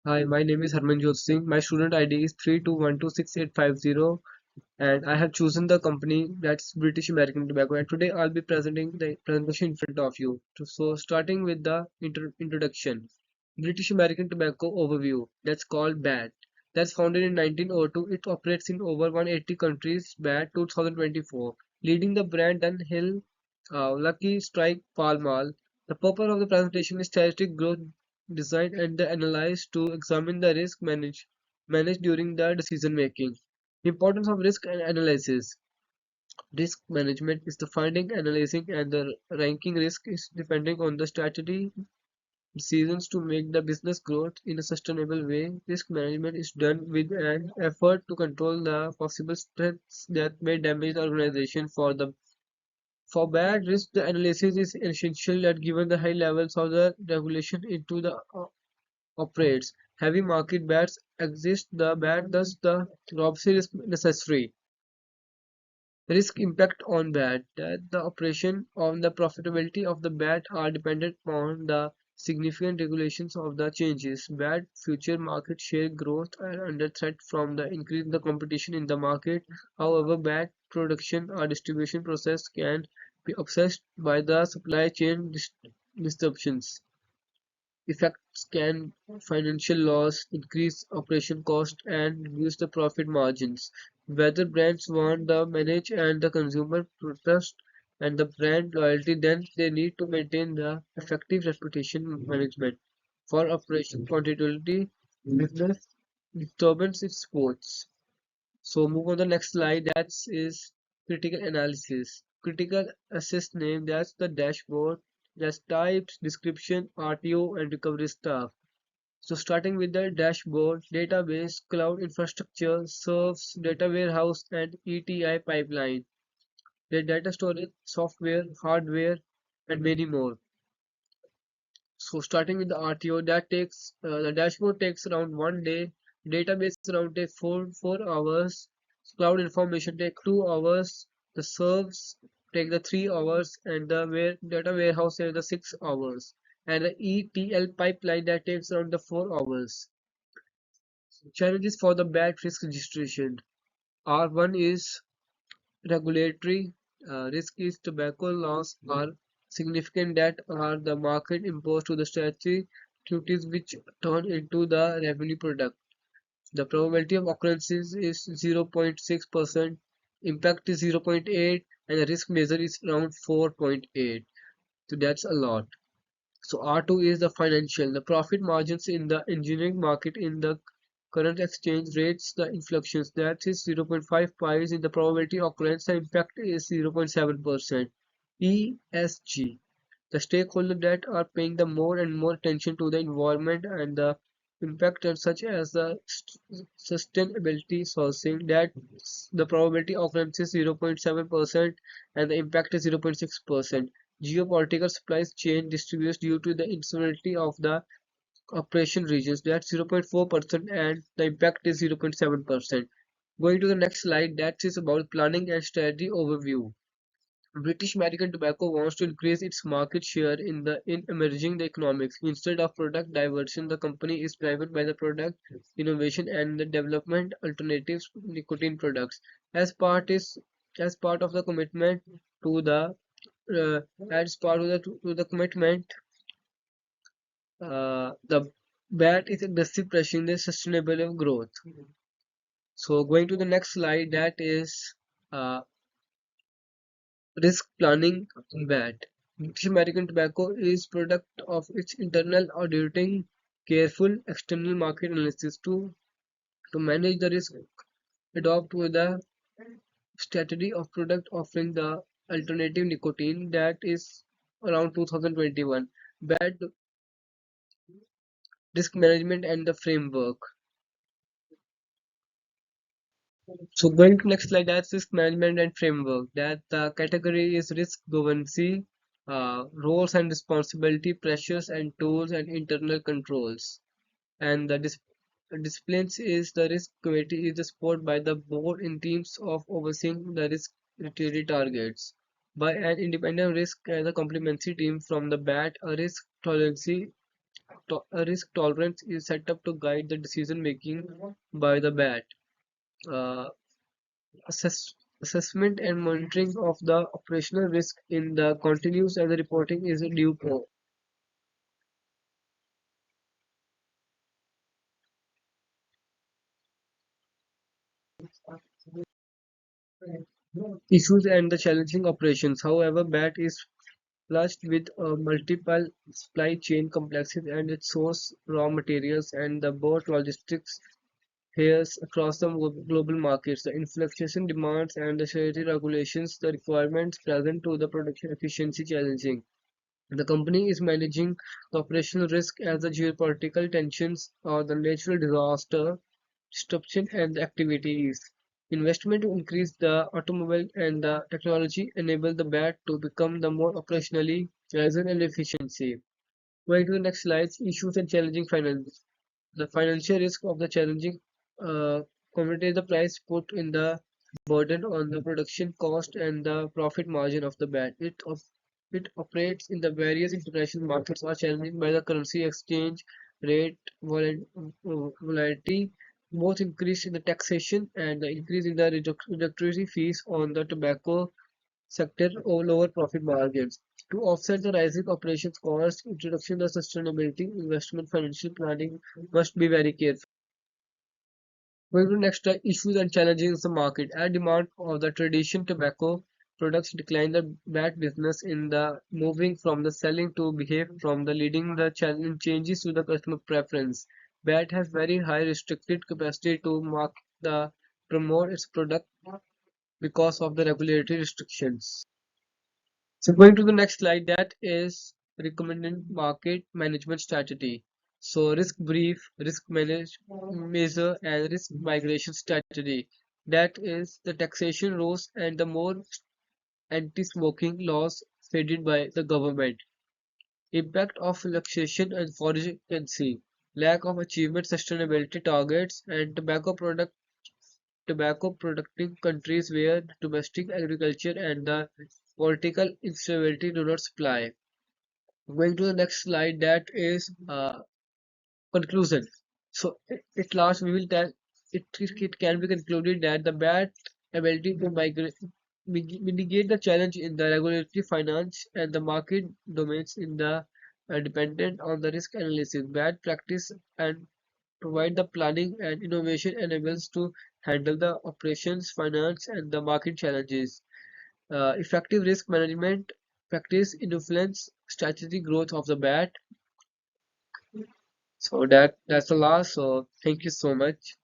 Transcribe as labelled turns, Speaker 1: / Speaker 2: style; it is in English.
Speaker 1: Hi, my name is Harmanjot Singh. My student ID is 32126850, and I have chosen the company that's British American Tobacco. And today I'll be presenting the presentation in front of you. So, starting with the introduction, British American Tobacco overview. That's called BAT. That's founded in 1902. It operates in over 180 countries. BAT 2024, leading the brand Dunhill, Lucky Strike, Pall Mall. The purpose of the presentation is strategic growth design and the analyze to examine the risk managed during the decision making. Importance of risk and analysis. Risk management is the finding, analyzing, and the ranking risk is depending on the strategy decisions to make the business growth in a sustainable way. Risk management is done with an effort to control the possible threats that may damage the organization. For bad risk, the analysis is essential that given the high levels of the regulation into the operates. Heavy market bets exist, the bet thus the robbery is necessary. Risk impact on bet that the operation on the profitability of the bet are dependent on the significant regulations of the changes. Bet future market share growth are under threat from the increase in the competition in the market. However, bet production or distribution process can be obsessed by the supply chain disruptions. Effects can financial loss, increase operation cost, and reduce the profit margins. Whether brands want the manage and the consumer trust and the brand loyalty, then they need to maintain the effective reputation management. For operation continuity, business disturbance is sports. So move on the next slide. That is critical analysis. Critical assist name. That's the dashboard. That's types, description, RTO, and recovery stuff. So starting with the dashboard, database, cloud infrastructure, serves, data warehouse, and ETI pipeline. The data storage, software, hardware, and many more. So starting with the RTO, that takes the dashboard takes around 1 day, database around take four hours, cloud information take 2 hours, the serves take the 3 hours, and the data warehouse take the 6 hours, and the ETL pipeline that takes around the 4 hours. Challenges for the bad risk registration. R1 is regulatory risk is tobacco laws are significant that are the market imposed to the statutory duties which turn into the revenue product. The probability of occurrences is 0.6%, impact is 0.8, and the risk measure is around 4.8. So that's a lot. So R2 is the financial. The profit margins in the engineering market in the current exchange rates, the inflections that is 0.5 pies in the probability occurrence, the impact is 0.7%. ESG, the stakeholders that are paying the more and more attention to the environment and the impact such as the sustainability sourcing that the probability occurrence is 0.7% and the impact is 0.6%. Geopolitical supply chain distributes due to the instability of the operation regions, that's 0.4% and the impact is 0.7%. Going to the next slide, that is about planning and strategy overview. British American Tobacco wants to increase its market share in emerging the economics. Instead of product diversion, the company is driven by the product innovation and the development alternatives to nicotine products. As part is as part of the commitment to the uh, as part of to the commitment the BAT is aggressive pressing the sustainable growth. So going to the next slide, that is uh, risk planning in BAT. British American Tobacco is product of its internal auditing, careful external market analysis to manage the risk, adopt with the strategy of product offering the alternative nicotine that is around 2021. BAT risk management and the framework. So going to next slide, that's risk management and framework. That the category is risk governance, roles and responsibility, pressures and tools and internal controls. And the disciplines is the risk committee is supported by the board in teams of overseeing the risk criteria targets by an independent risk and a complementary team from the BAT, a risk tolerance A risk tolerance is set up to guide the decision making by the BAT. Uh, assess, Assessment and monitoring of the operational risk in the continuous and the reporting is due for. Issues and the challenging operations. However, BAT is flushed with multiple supply chain complexity and its source raw materials and the both logistics here's across the global markets, the inflation demands and the security regulations, the requirements present to the production efficiency challenging. The company is managing the operational risk as the geopolitical tensions or the natural disaster disruption and the activities. Investment to increase the automobile and the technology enable the BAT to become the more operationally resilient and efficiency. Going to the next slide, issues and challenging finance. The financial risk of the challenging commodity, the price put in the burden on the production cost and the profit margin of the BAT. It operates in the various international markets are challenged by the currency exchange rate volatility, both increase in the taxation and the increase in the reductory fees on the tobacco sector or lower profit margins. To offset the rising operations costs, introduction of sustainability investment financial planning must be very careful. Going to next issues and challenges in the market. As demand of the traditional tobacco products decline, the bad business in the moving from the selling to behave from the leading the challenge changes to the customer preference. BAT has very high restricted capacity to market the promote its product because of the regulatory restrictions. So going to the next slide, that is recommended market management strategy. So risk brief, risk manage measure, and risk migration strategy. That is the taxation rules and the more anti-smoking laws faded by the government. Impact of relaxation and foreign currency. Lack of achievement sustainability targets and tobacco producing countries where domestic agriculture and the political instability do not supply. Going to the next slide, that is conclusion. So at last we will tell it can be concluded that the bad ability to mitigate the challenge in the regulatory finance and the market domains in the dependent on the risk analysis. Bad practice and provide the planning and innovation enables to handle the operations, finance, and the market challenges. Effective risk management practice influence strategic growth of the BAT. So that's the last. So thank you so much.